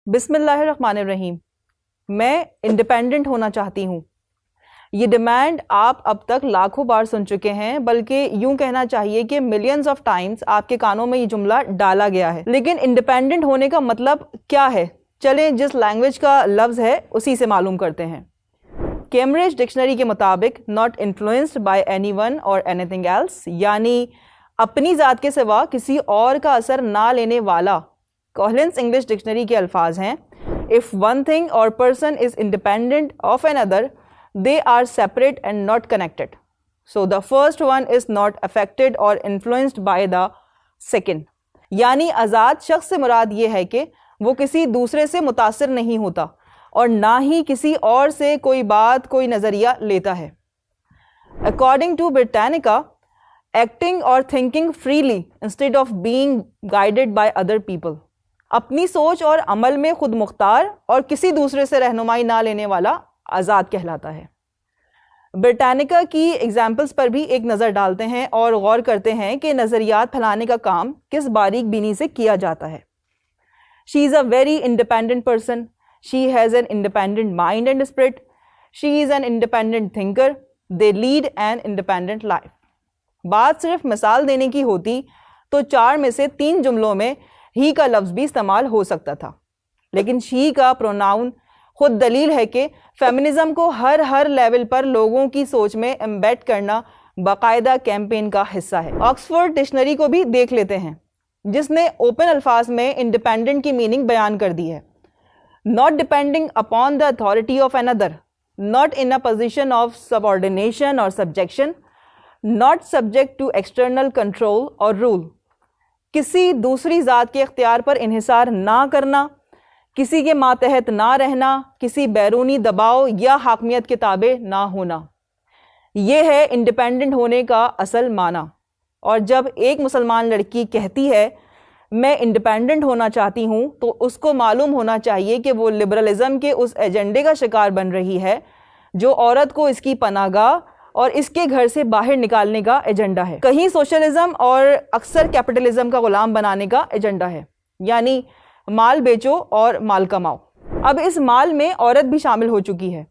بسم اللہ الرحمن الرحیم. میں انڈیپینڈنٹ ہونا چاہتی ہوں. یہ ڈیمانڈ آپ اب تک لاکھوں بار سن چکے ہیں، بلکہ یوں کہنا چاہیے کہ ملینز آف ٹائمز آپ کے کانوں میں یہ جملہ ڈالا گیا ہے. لیکن انڈیپینڈنٹ ہونے کا مطلب کیا ہے؟ چلیں جس لینگویج کا لفظ ہے اسی سے معلوم کرتے ہیں. کیمبرج ڈکشنری کے مطابق not influenced by any one اور اینی تھنگ ایلس، یعنی اپنی ذات کے سوا کسی اور کا اثر نہ لینے والا. کولنز انگلش ڈکشنری کے الفاظ ہیں if one thing or person is independent of another they are separate and not connected. So the first one is not affected or influenced by the second. یعنی آزاد شخص سے مراد یہ ہے کہ وہ کسی دوسرے سے متاثر نہیں ہوتا اور نہ ہی کسی اور سے کوئی بات کوئی نظریہ لیتا ہے. According to Britannica, acting or thinking freely instead of being guided by other people. اپنی سوچ اور عمل میں خود مختار اور کسی دوسرے سے رہنمائی نہ لینے والا آزاد کہلاتا ہے. برٹانیکا کی ایگزامپلز پر بھی ایک نظر ڈالتے ہیں اور غور کرتے ہیں کہ نظریات پھیلانے کا کام کس باریک بینی سے کیا جاتا ہے. She is a very independent person. She has an independent mind and spirit. She is an independent thinker. They lead an independent life. بات صرف مثال دینے کی ہوتی تو 4 میں سے 3 جملوں میں ہی کا لفظ بھی استعمال ہو سکتا تھا، لیکن شی کا پروناؤن خود دلیل ہے کہ فیمنزم کو ہر لیول پر لوگوں کی سوچ میں ایمبیڈ کرنا باقاعدہ کیمپین کا حصہ ہے. آکسفورڈ ڈکشنری کو بھی دیکھ لیتے ہیں جس نے اوپن الفاظ میں انڈیپینڈنٹ کی میننگ بیان کر دی ہے. Not depending upon the authority of another, not in a position of subordination or subjection, not subject to external control or rule. کسی دوسری ذات کے اختیار پر انحصار نہ کرنا، کسی کے ماتحت نہ رہنا، کسی بیرونی دباؤ یا حاکمیت کے تابع نہ ہونا. یہ ہے انڈیپینڈنٹ ہونے کا اصل معنی. اور جب ایک مسلمان لڑکی کہتی ہے میں انڈیپینڈنٹ ہونا چاہتی ہوں تو اس کو معلوم ہونا چاہیے کہ وہ لبرلزم کے اس ایجنڈے کا شکار بن رہی ہے جو عورت کو اس کی پناہ گاہ اور اس کے گھر سے باہر نکالنے کا ایجنڈا ہے. کہیں سوشلزم اور اکثر کیپٹلزم کا غلام بنانے کا ایجنڈا ہے، یعنی مال بیچو اور مال کماؤ. اب اس مال میں عورت بھی شامل ہو چکی ہے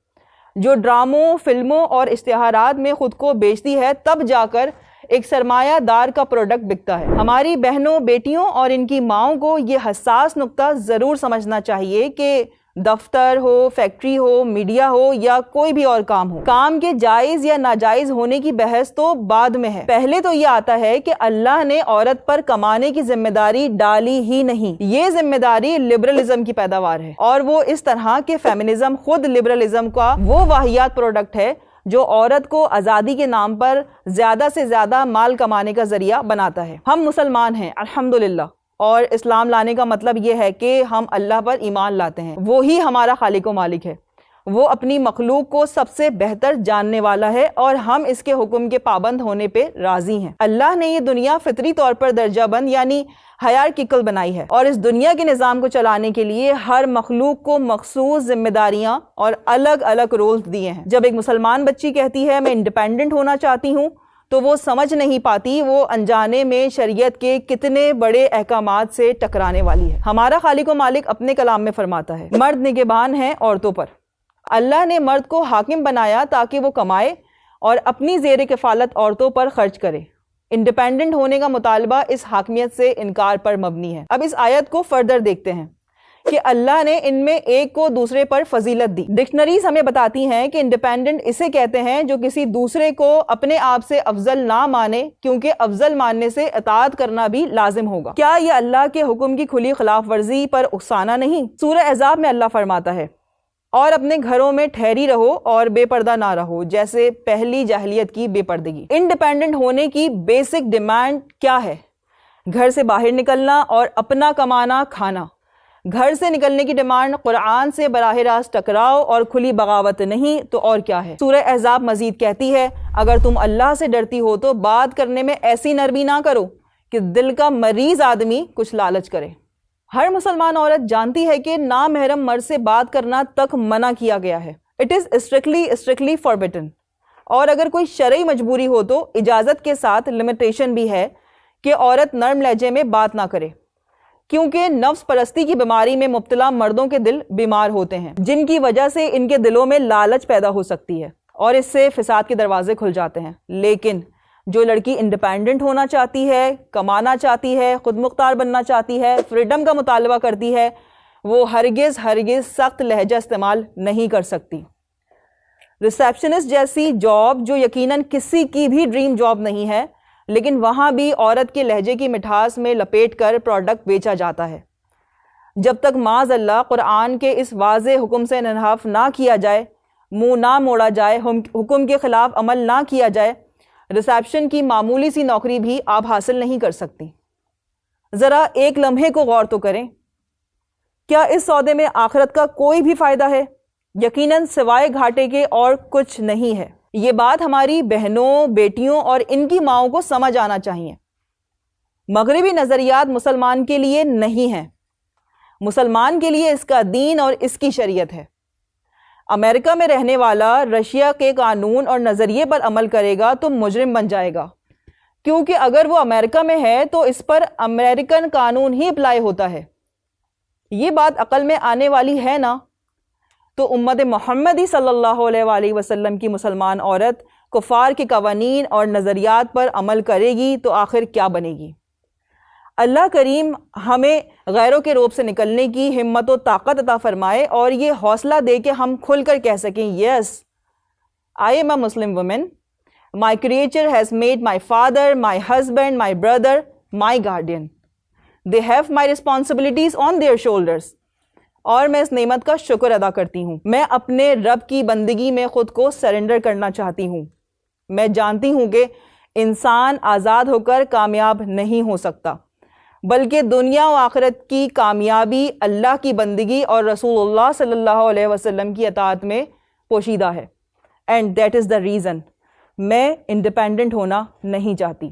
جو ڈراموں، فلموں اور اشتہارات میں خود کو بیچتی ہے، تب جا کر ایک سرمایہ دار کا پروڈکٹ بکتا ہے. ہماری بہنوں، بیٹیوں اور ان کی ماؤں کو یہ حساس نقطہ ضرور سمجھنا چاہیے کہ دفتر ہو، فیکٹری ہو، میڈیا ہو یا کوئی بھی اور کام ہو، کام کے جائز یا ناجائز ہونے کی بحث تو بعد میں ہے. پہلے تو یہ آتا ہے کہ اللہ نے عورت پر کمانے کی ذمہ داری ڈالی ہی نہیں. یہ ذمہ داری لبرلزم کی پیداوار ہے، اور وہ اس طرح کہ فیمنزم خود لبرلزم کا وہ واہیات پروڈکٹ ہے جو عورت کو آزادی کے نام پر زیادہ سے زیادہ مال کمانے کا ذریعہ بناتا ہے. ہم مسلمان ہیں الحمدللہ، اور اسلام لانے کا مطلب یہ ہے کہ ہم اللہ پر ایمان لاتے ہیں. وہی ہمارا خالق و مالک ہے، وہ اپنی مخلوق کو سب سے بہتر جاننے والا ہے اور ہم اس کے حکم کے پابند ہونے پہ راضی ہیں. اللہ نے یہ دنیا فطری طور پر درجہ بند یعنی ہائرارکیکل بنائی ہے، اور اس دنیا کے نظام کو چلانے کے لیے ہر مخلوق کو مخصوص ذمہ داریاں اور الگ الگ رولز دیے ہیں. جب ایک مسلمان بچی کہتی ہے میں انڈیپینڈنٹ ہونا چاہتی ہوں تو وہ سمجھ نہیں پاتی وہ انجانے میں شریعت کے کتنے بڑے احکامات سے ٹکرانے والی ہے. ہمارا خالق و مالک اپنے کلام میں فرماتا ہے مرد نگہبان ہیں عورتوں پر. اللہ نے مرد کو حاکم بنایا تاکہ وہ کمائے اور اپنی زیر کفالت عورتوں پر خرچ کرے. انڈیپینڈنٹ ہونے کا مطالبہ اس حاکمیت سے انکار پر مبنی ہے. اب اس آیت کو فردر دیکھتے ہیں کہ اللہ نے ان میں ایک کو دوسرے پر فضیلت دی. ڈکشنریز ہمیں بتاتی ہیں کہ انڈیپینڈنٹ اسے کہتے ہیں جو کسی دوسرے کو اپنے آپ سے افضل نہ مانے، کیونکہ افضل ماننے سے اطاعت کرنا بھی لازم ہوگا. کیا یہ اللہ کے حکم کی کھلی خلاف ورزی پر اکسانا نہیں؟ سورہ احزاب میں اللہ فرماتا ہے اور اپنے گھروں میں ٹھہری رہو اور بے پردہ نہ رہو جیسے پہلی جاہلیت کی بے پردگی. انڈیپینڈنٹ ہونے کی بیسک ڈیمانڈ کیا ہے؟ گھر سے باہر نکلنا اور اپنا کمانا کھانا. گھر سے نکلنے کی ڈیمانڈ قرآن سے براہ راست ٹکراؤ اور کھلی بغاوت نہیں تو اور کیا ہے؟ سورہ احزاب مزید کہتی ہے اگر تم اللہ سے ڈرتی ہو تو بات کرنے میں ایسی نرمی نہ کرو کہ دل کا مریض آدمی کچھ لالچ کرے. ہر مسلمان عورت جانتی ہے کہ نامحرم مرد سے بات کرنا تک منع کیا گیا ہے. It is strictly forbidden. اور اگر کوئی شرعی مجبوری ہو تو اجازت کے ساتھ لمیٹیشن بھی ہے کہ عورت نرم لہجے میں بات نہ کرے. کیونکہ نفس پرستی کی بیماری میں مبتلا مردوں کے دل بیمار ہوتے ہیں، جن کی وجہ سے ان کے دلوں میں لالچ پیدا ہو سکتی ہے اور اس سے فساد کے دروازے کھل جاتے ہیں۔ لیکن جو لڑکی انڈیپینڈنٹ ہونا چاہتی ہے، کمانا چاہتی ہے، خود مختار بننا چاہتی ہے، فریڈم کا مطالبہ کرتی ہے، وہ ہرگز سخت لہجہ استعمال نہیں کر سکتی۔ ریسیپشنسٹ جیسی جاب جو یقیناً کسی کی بھی ڈریم جاب نہیں ہے، لیکن وہاں بھی عورت کے لہجے کی مٹھاس میں لپیٹ کر پروڈکٹ بیچا جاتا ہے۔ جب تک معاذ اللہ قرآن کے اس واضح حکم سے انحراف نہ کیا جائے، منہ نہ موڑا جائے، حکم کے خلاف عمل نہ کیا جائے، ریسیپشن کی معمولی سی نوکری بھی آپ حاصل نہیں کر سکتی۔ ذرا ایک لمحے کو غور تو کریں، کیا اس سودے میں آخرت کا کوئی بھی فائدہ ہے؟ یقیناً سوائے گھاٹے کے اور کچھ نہیں ہے۔ یہ بات ہماری بہنوں، بیٹیوں اور ان کی ماؤں کو سمجھ آنا چاہیے۔ مغربی نظریات مسلمان کے لیے نہیں ہیں، مسلمان کے لیے اس کا دین اور اس کی شریعت ہے۔ امریکہ میں رہنے والا رشیا کے قانون اور نظریے پر عمل کرے گا تو مجرم بن جائے گا، کیونکہ اگر وہ امریکہ میں ہے تو اس پر امریکن قانون ہی اپلائی ہوتا ہے۔ یہ بات عقل میں آنے والی ہے نا؟ تو امت محمدی صلی اللہ علیہ وآلہ وسلم کی مسلمان عورت کفار کے قوانین اور نظریات پر عمل کرے گی تو آخر کیا بنے گی؟ اللہ کریم ہمیں غیروں کے روب سے نکلنے کی ہمت و طاقت عطا فرمائے اور یہ حوصلہ دے کہ ہم کھل کر کہہ سکیں، yes I am a Muslim woman, my creator has made my father, my husband, my brother, my guardian, they have my responsibilities on their shoulders, اور میں اس نعمت کا شکر ادا کرتی ہوں۔ میں اپنے رب کی بندگی میں خود کو سرنڈر کرنا چاہتی ہوں۔ میں جانتی ہوں کہ انسان آزاد ہو کر کامیاب نہیں ہو سکتا، بلکہ دنیا و آخرت کی کامیابی اللہ کی بندگی اور رسول اللہ صلی اللہ علیہ وسلم کی اطاعت میں پوشیدہ ہے۔ And that is the reason میں انڈیپینڈنٹ ہونا نہیں چاہتی۔